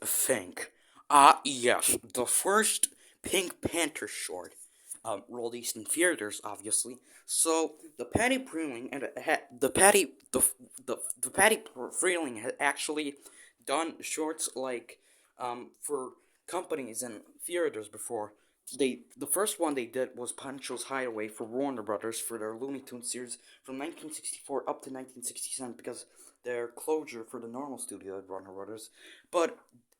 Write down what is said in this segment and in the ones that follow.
Phink. Yes, the first Pink Panther short, released in theaters, obviously. So the Patty Freeling and the Patty Freeling had actually done shorts like for companies and theaters before. The first one they did was Pancho's Hideaway for Warner Brothers for their Looney Tunes series from 1964 up to 1967 because their closure for the normal studio at Warner Brothers. But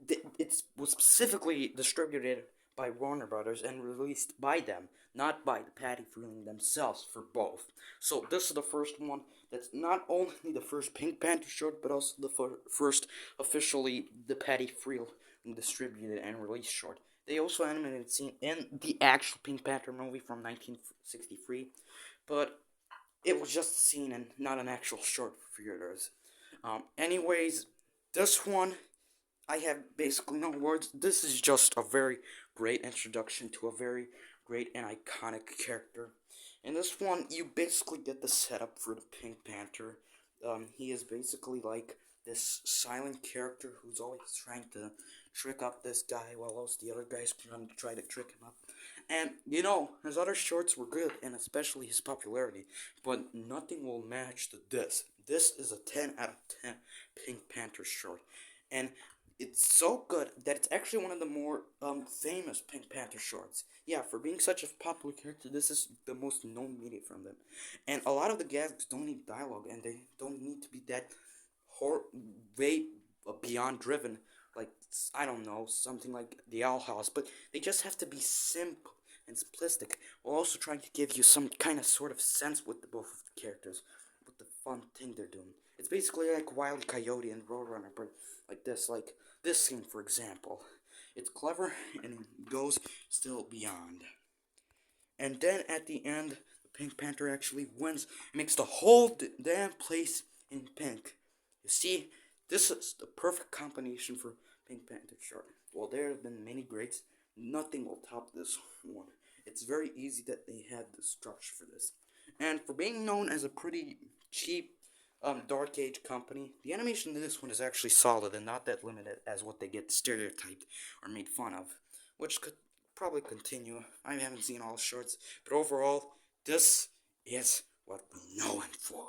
it was specifically distributed by Warner Brothers and released by them, not by the Patty Freeling themselves for both. So this is the first one that's not only the first Pink Panther short, but also the first officially the Patty Freeling distributed and released short. They also animated a scene in the actual Pink Panther movie from 1963, but it was just a scene and not an actual short for theaters. Anyways, this one, I have basically no words. This is just a very great introduction to a very great and iconic character. In this one, you basically get the setup for the Pink Panther. He is basically like this silent character who's always trying to trick up this guy while else the other guys try to trick him up. And you know, his other shorts were good, and especially his popularity, but nothing will match to this. This is a 10 out of 10 Pink Panther short. And it's so good that it's actually one of the more famous Pink Panther shorts. Yeah, for being such a popular character, this is the most known media from them. And a lot of the gags don't need dialogue, and they don't need to be that way beyond driven. Like, I don't know, something like the Owl House, but they just have to be simple and simplistic, while also trying to give you some kind of sort of sense with both of the characters, with the fun thing they're doing. It's basically like Wile E. Coyote and Roadrunner, but like this scene, for example. It's clever and it goes still beyond. And then at the end, the Pink Panther actually wins, makes the whole damn place in pink. You see, this is the perfect combination for Pink Panther short. While there have been many greats, nothing will top this one. It's very easy that they had the structure for this. And for being known as a pretty cheap Dark Age company, the animation in this one is actually solid and not that limited as what they get stereotyped or made fun of, which could probably continue. I haven't seen all shorts, but overall, this is what we know him for.